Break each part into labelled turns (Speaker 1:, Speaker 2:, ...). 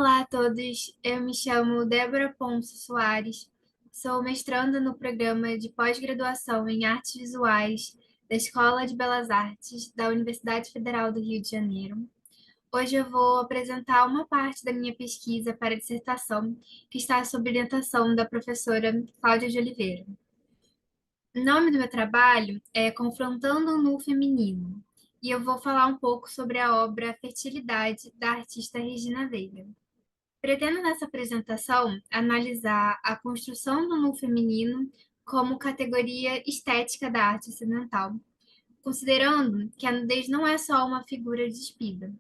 Speaker 1: Olá a todos, eu me chamo Débora Ponce Soares, sou mestranda no programa de pós-graduação em Artes Visuais da Escola de Belas Artes da Universidade Federal do Rio de Janeiro. Hoje eu vou apresentar uma parte da minha pesquisa para a dissertação, que está sob orientação da professora Cláudia de Oliveira. O nome do meu trabalho é Confrontando o Nu Feminino, e eu vou falar um pouco sobre a obra Fertilidade, da artista Regina Veiga. Pretendo nessa apresentação analisar a construção do nu feminino como categoria estética da arte ocidental, considerando que a nudez não é só uma figura despida.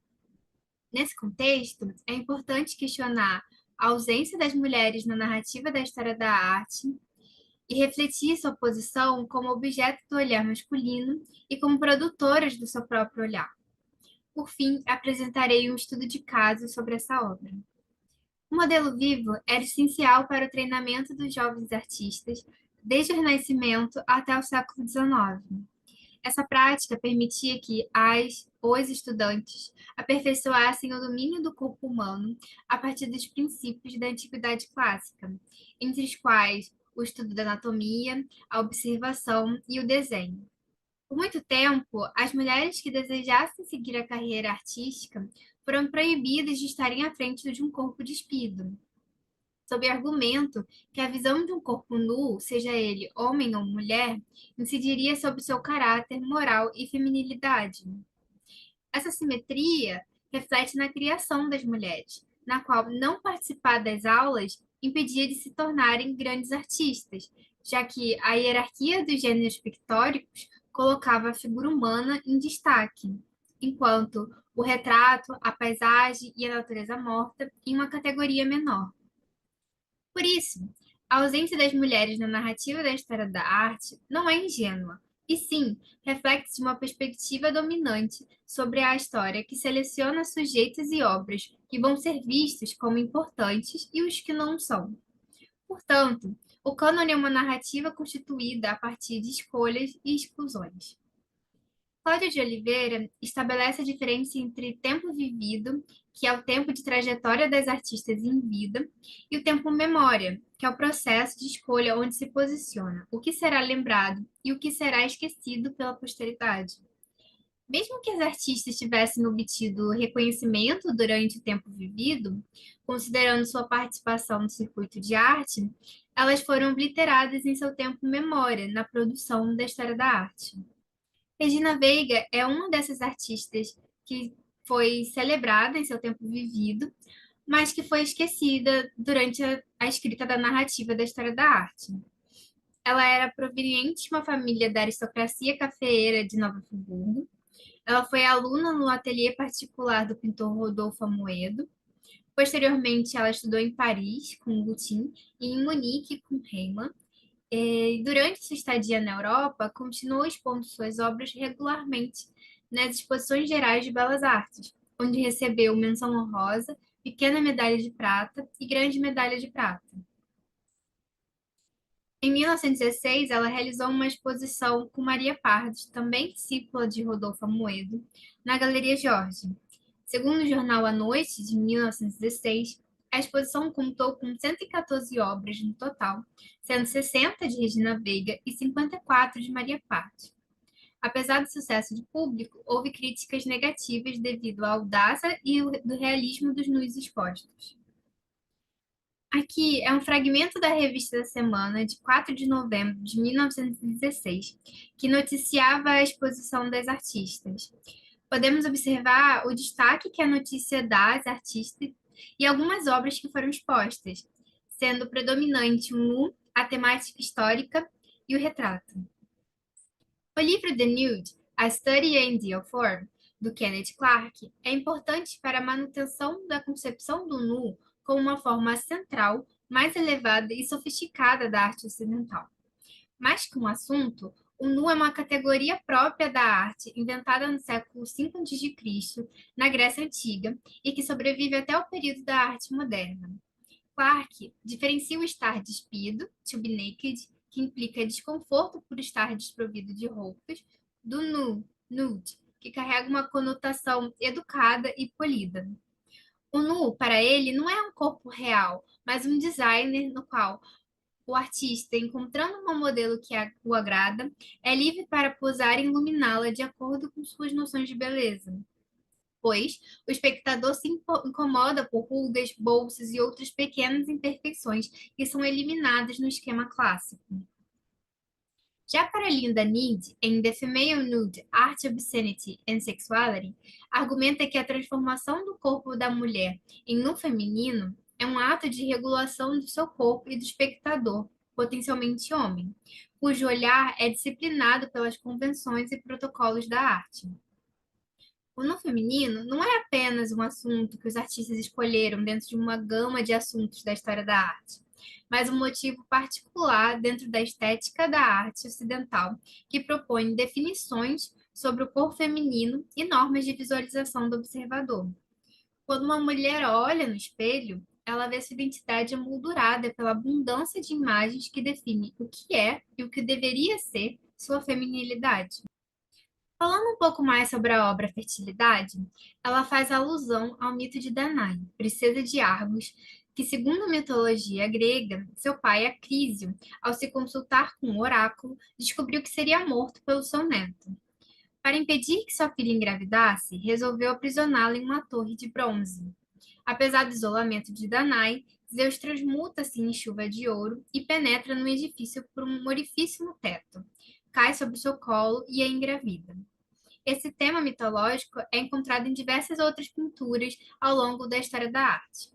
Speaker 1: Nesse contexto, é importante questionar a ausência das mulheres na narrativa da história da arte e refletir sua posição como objeto do olhar masculino e como produtoras do seu próprio olhar. Por fim, apresentarei um estudo de caso sobre essa obra. O modelo vivo era essencial para o treinamento dos jovens artistas, desde o Renascimento até o século XIX. Essa prática permitia que os estudantes aperfeiçoassem o domínio do corpo humano a partir dos princípios da antiguidade clássica, entre os quais o estudo da anatomia, a observação e o desenho. Por muito tempo, as mulheres que desejassem seguir a carreira artística foram proibidas de estarem à frente de um corpo despido, sob o argumento que a visão de um corpo nu, seja ele homem ou mulher, incidiria sobre seu caráter, moral e feminilidade. Essa simetria reflete na criação das mulheres, na qual não participar das aulas impedia de se tornarem grandes artistas, já que a hierarquia dos gêneros pictóricos colocava a figura humana em destaque, enquanto o retrato, a paisagem e a natureza morta em uma categoria menor. Por isso, a ausência das mulheres na narrativa da história da arte não é ingênua, e sim reflete uma perspectiva dominante sobre a história que seleciona sujeitos e obras que vão ser vistos como importantes e os que não são. Portanto, o cânone é uma narrativa constituída a partir de escolhas e exclusões. Cláudia de Oliveira estabelece a diferença entre tempo vivido, que é o tempo de trajetória das artistas em vida, e o tempo memória, que é o processo de escolha onde se posiciona, o que será lembrado e o que será esquecido pela posteridade. Mesmo que as artistas tivessem obtido reconhecimento durante o tempo vivido, considerando sua participação no circuito de arte, elas foram obliteradas em seu tempo memória, na produção da história da arte. Regina Veiga é uma dessas artistas que foi celebrada em seu tempo vivido, mas que foi esquecida durante a escrita da narrativa da história da arte. Ela era proveniente de uma família da aristocracia cafeeira de Nova Friburgo. Ela foi aluna no ateliê particular do pintor Rodolfo Amoedo. Posteriormente, ela estudou em Paris com Goutin e em Munique com Reimann. E durante sua estadia na Europa, continuou expondo suas obras regularmente nas exposições gerais de belas artes, onde recebeu menção honrosa, pequena medalha de prata e grande medalha de prata. Em 1916, ela realizou uma exposição com Maria Pardos, também discípula de Rodolfo Amoedo, na Galeria Jorge. Segundo o jornal A Noite, de 1916, a exposição contou com 114 obras no total, sendo 60 de Regina Veiga e 54 de Maria Pardos. Apesar do sucesso de público, houve críticas negativas devido à audácia e do realismo dos nus expostos. Aqui é um fragmento da Revista da Semana, de 4 de novembro de 1916, que noticiava a exposição das artistas. Podemos observar o destaque que a notícia dá às artistas e algumas obras que foram expostas, sendo predominante o nu, a temática histórica e o retrato. O livro The Nude, A Study in Ideal Form, do Kenneth Clark, é importante para a manutenção da concepção do nu como uma forma central, mais elevada e sofisticada da arte ocidental. Mais que um assunto, o nu é uma categoria própria da arte, inventada no século V a.C., na Grécia Antiga, e que sobrevive até o período da arte moderna. Clark diferencia o estar despido, to be naked, que implica desconforto por estar desprovido de roupas, do nu, nude, que carrega uma conotação educada e polida. O nu, para ele, não é um corpo real, mas um designer no qual o artista, encontrando uma modelo que o agrada, é livre para posar e iluminá-la de acordo com suas noções de beleza, pois o espectador se incomoda por rugas, bolsas e outras pequenas imperfeições que são eliminadas no esquema clássico. Já para Linda Need, em The Female Nude, Art, Obscenity and Sexuality, argumenta que a transformação do corpo da mulher em nu feminino é um ato de regulação do seu corpo e do espectador, potencialmente homem, cujo olhar é disciplinado pelas convenções e protocolos da arte. O nu feminino não é apenas um assunto que os artistas escolheram dentro de uma gama de assuntos da história da arte, mas um motivo particular dentro da estética da arte ocidental, que propõe definições sobre o corpo feminino e normas de visualização do observador. Quando uma mulher olha no espelho, ela vê sua identidade emoldurada pela abundância de imagens que define o que é e o que deveria ser sua feminilidade. Falando um pouco mais sobre a obra Fertilidade, ela faz alusão ao mito de Danae, princesa de Argos, que, segundo a mitologia grega, seu pai, Acrísio, ao se consultar com um oráculo, descobriu que seria morto pelo seu neto. Para impedir que sua filha engravidasse, resolveu aprisioná-la em uma torre de bronze. Apesar do isolamento de Danae, Zeus transmuta-se em chuva de ouro e penetra no edifício por um orifício no teto. Cai sobre seu colo e a engravida. Esse tema mitológico é encontrado em diversas outras pinturas ao longo da história da arte.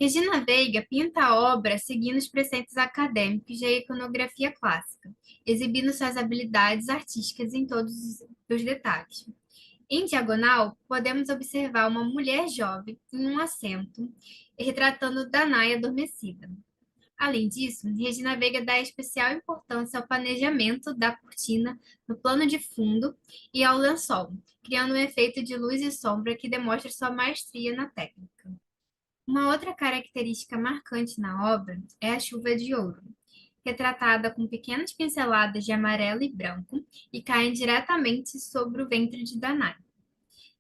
Speaker 1: Regina Veiga pinta a obra seguindo os preceitos acadêmicos da iconografia clássica, exibindo suas habilidades artísticas em todos os detalhes. Em diagonal, podemos observar uma mulher jovem em um assento, retratando Danae adormecida. Além disso, Regina Veiga dá especial importância ao planejamento da cortina no plano de fundo e ao lençol, criando um efeito de luz e sombra que demonstra sua maestria na técnica. Uma outra característica marcante na obra é a chuva de ouro, retratada com pequenas pinceladas de amarelo e branco e caem diretamente sobre o ventre de Danae.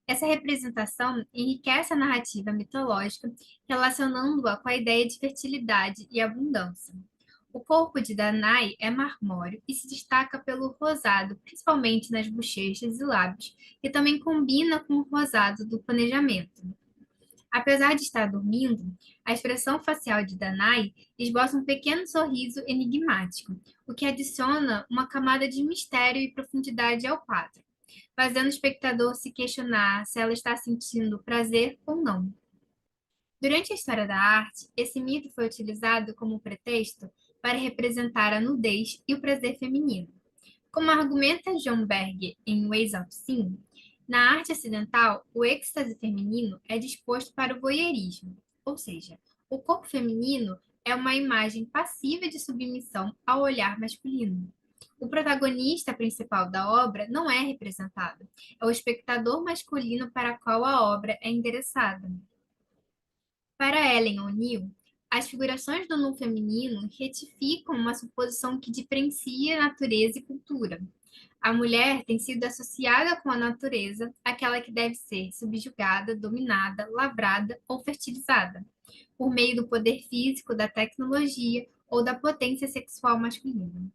Speaker 1: Essa representação enriquece a narrativa mitológica, relacionando-a com a ideia de fertilidade e abundância. O corpo de Danae é marmóreo e se destaca pelo rosado, principalmente nas bochechas e lábios, que também combina com o rosado do planejamento. Apesar de estar dormindo, a expressão facial de Danae esboça um pequeno sorriso enigmático, o que adiciona uma camada de mistério e profundidade ao quadro, fazendo o espectador se questionar se ela está sentindo prazer ou não. Durante a história da arte, esse mito foi utilizado como pretexto para representar a nudez e o prazer feminino. Como argumenta John Berg em Ways of Sin, na arte ocidental, o êxtase feminino é disposto para o voyeurismo, ou seja, o corpo feminino é uma imagem passiva de submissão ao olhar masculino. O protagonista principal da obra não é representado, é o espectador masculino para qual a obra é endereçada. Para Ellen O'Neill, as figurações do nu feminino retificam uma suposição que diferencia natureza e cultura. A mulher tem sido associada com a natureza, aquela que deve ser subjugada, dominada, lavrada ou fertilizada, por meio do poder físico, da tecnologia ou da potência sexual masculina.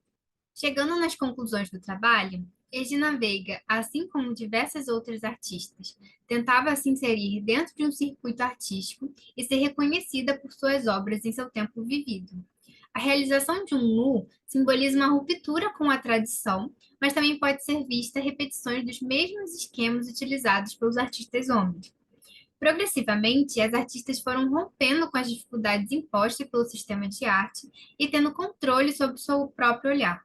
Speaker 1: Chegando nas conclusões do trabalho, Regina Veiga, assim como diversas outras artistas, tentava se inserir dentro de um circuito artístico e ser reconhecida por suas obras em seu tempo vivido. A realização de um nu simboliza uma ruptura com a tradição, mas também pode ser vista repetições dos mesmos esquemas utilizados pelos artistas homens. Progressivamente, as artistas foram rompendo com as dificuldades impostas pelo sistema de arte e tendo controle sobre o seu próprio olhar.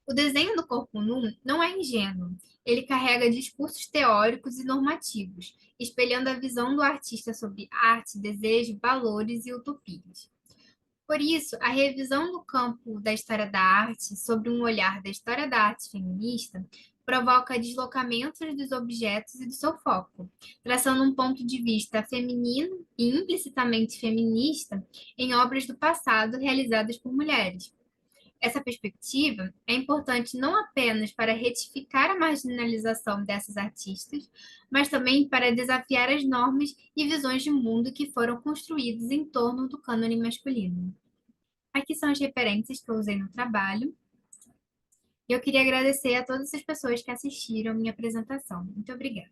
Speaker 1: O desenho do corpo nu não é ingênuo. Ele carrega discursos teóricos e normativos, espelhando a visão do artista sobre arte, desejo, valores e utopias. Por isso, a revisão do campo da história da arte sobre um olhar da história da arte feminista provoca deslocamentos dos objetos e do seu foco, traçando um ponto de vista feminino e implicitamente feminista em obras do passado realizadas por mulheres. Essa perspectiva é importante não apenas para retificar a marginalização dessas artistas, mas também para desafiar as normas e visões de mundo que foram construídas em torno do cânone masculino. Aqui são as referências que eu usei no trabalho. E eu queria agradecer a todas as pessoas que assistiram a minha apresentação. Muito obrigada.